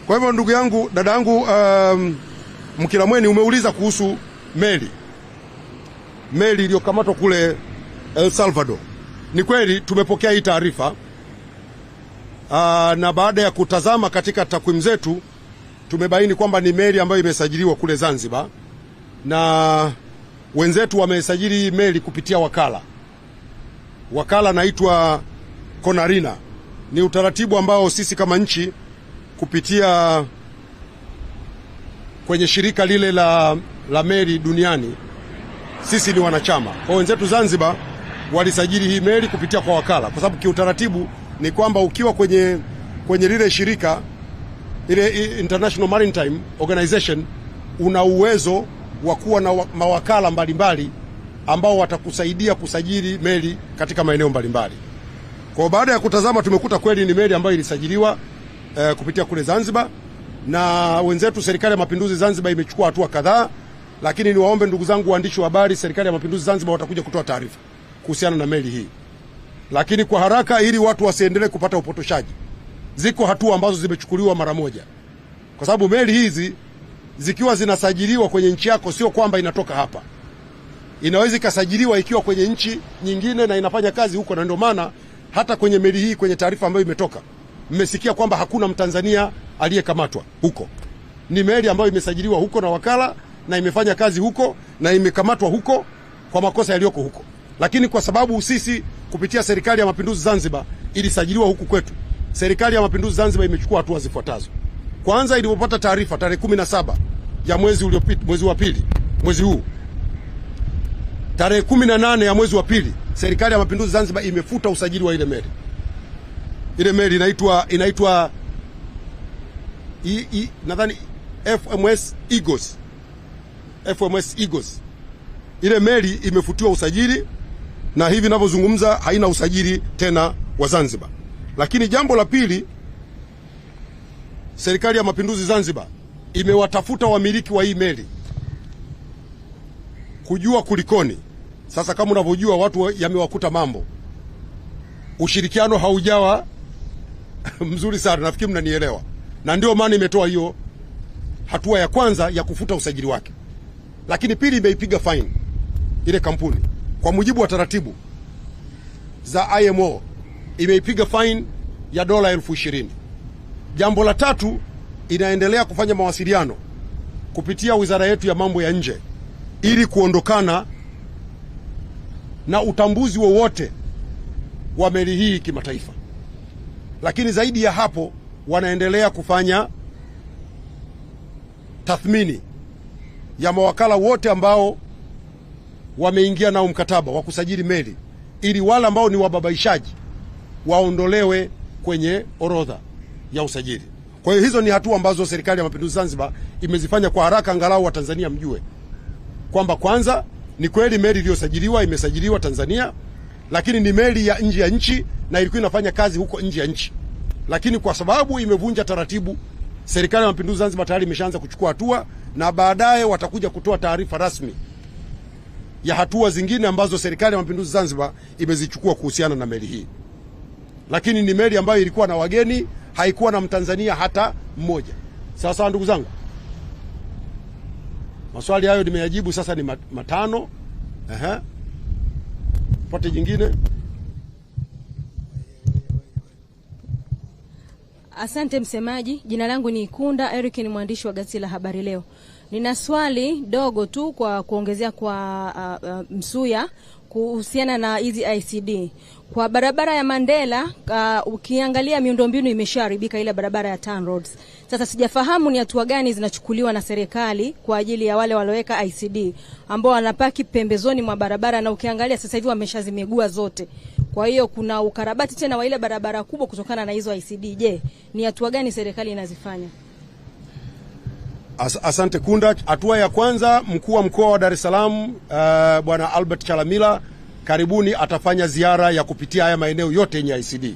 Kwa hivyo ndugu yangu, dada yangu Mkilamweni, umeuliza kuhusu meli iliyokamatwa kule El Salvador. Ni kweli tumepokea hii taarifa na baada ya kutazama katika takwimu zetu tumebaini kwamba ni meli ambayo imesajiliwa kule Zanzibar, na wenzetu wamesajili hii meli kupitia wakala naitwa Konarina. Ni utaratibu ambao sisi kama nchi kupitia kwenye shirika lile la meli duniani sisi ni wanachama. Kwa wenzetu Zanzibar walisajili hii meli kupitia kwa wakala, kwa sababu kiutaratibu ni kwamba ukiwa kwenye lile shirika ile International Maritime Organization una uwezo wa kuwa na mawakala mbalimbali ambao watakusaidia kusajili meli katika maeneo mbalimbali. Kwa baada ya kutazama tumekuta kweli ni meli ambayo ilisajiliwa kupitia kule Zanzibar, na wenzetu Serikali ya Mapinduzi Zanzibar imechukua hatua kadhaa, lakini niwaombe ndugu zangu waandishi wa habari, Serikali ya Mapinduzi Zanzibar watakuja kutoa taarifa kuhusiana na meli hii. Lakini kwa haraka, ili watu wasiendelee kupata upotoshaji, ziko hatua ambazo zimechukuliwa mara moja, kwa sababu meli hizi zikiwa zinasajiliwa kwenye nchi yako sio kwamba inatoka hapa. Inaweza ikasajiliwa ikiwa kwenye nchi nyingine na inafanya kazi huko, na ndio maana hata kwenye meli hii, kwenye taarifa ambayo imetoka, mmesikia kwamba hakuna Mtanzania aliyekamatwa huko. Ni meli ambayo imesajiliwa huko na wakala na imefanya kazi huko na imekamatwa huko kwa makosa yaliyoko huko. Lakini kwa sababu sisi kupitia Serikali ya Mapinduzi Zanzibar ilisajiliwa huku kwetu, Serikali ya Mapinduzi Zanzibar imechukua hatua zifuatazo. Kwanza, ilipopata taarifa tarehe 17 ya mwezi uliopita, mwezi wa pili, mwezi huu, tarehe 18 ya mwezi wa pili, Serikali ya Mapinduzi Zanzibar imefuta usajili wa ile meli. Ile meli inaitwa nadhani FMS Eagles. Ile meli imefutiwa usajili na hivi ninavyozungumza haina usajili tena wa Zanzibar. Lakini jambo la pili, Serikali ya Mapinduzi Zanzibar imewatafuta wamiliki wa hii meli kujua kulikoni. Sasa kama unavyojua watu yamewakuta mambo, ushirikiano haujawa mzuri sana, nafikiri mnanielewa, na ndio maana imetoa hiyo hatua ya kwanza ya kufuta usajili wake. Lakini pili, imeipiga fine ile kampuni kwa mujibu wa taratibu za IMO, imeipiga fine ya $20,000. Jambo la tatu, inaendelea kufanya mawasiliano kupitia wizara yetu ya mambo ya nje ili kuondokana na utambuzi wowote wa meli hii kimataifa. Lakini zaidi ya hapo, wanaendelea kufanya tathmini ya mawakala wote ambao wameingia nao mkataba wa kusajili meli, ili wale ambao ni wababaishaji waondolewe kwenye orodha ya usajili. Kwa hiyo hizo ni hatua ambazo Serikali ya Mapinduzi Zanzibar imezifanya kwa haraka, angalau wa Tanzania mjue kwamba kwanza ni kweli meli iliyosajiliwa imesajiliwa Tanzania, lakini ni meli ya nje ya nchi na ilikuwa inafanya kazi huko nje ya nchi. Lakini kwa sababu imevunja taratibu, Serikali ya Mapinduzi Zanzibar tayari imeshaanza kuchukua hatua, na baadaye watakuja kutoa taarifa rasmi ya hatua zingine ambazo Serikali ya Mapinduzi Zanzibar imezichukua kuhusiana na meli hii. Lakini ni meli ambayo ilikuwa na wageni, haikuwa na Mtanzania hata mmoja. Sasa ndugu zangu, maswali hayo nimeyajibu, sasa ni matano. Pote jingine. Asante msemaji. Jina langu ni Ikunda Eric, ni mwandishi wa gazeti la Habari Leo. Nina swali dogo tu kwa kuongezea kwa Msuya kuhusiana na hizi ICD. Kwa barabara ya Mandela, ukiangalia miundombinu imeshaharibika, ile barabara ya Town Roads. Sasa sijafahamu ni hatua gani zinachukuliwa na serikali kwa ajili ya wale walioweka ICD ambao wanapaki pembezoni mwa barabara, na ukiangalia sasa hivi wameshazimegua zote. Kwa hiyo kuna ukarabati tena wa ile barabara kubwa kutokana na hizo ICD. Je, ni hatua gani serikali inazifanya? Asante Kunda. Hatua ya kwanza, mkuu wa mkoa wa Dar es Salaam Bwana Albert Chalamila karibuni atafanya ziara ya kupitia haya maeneo yote yenye ICD.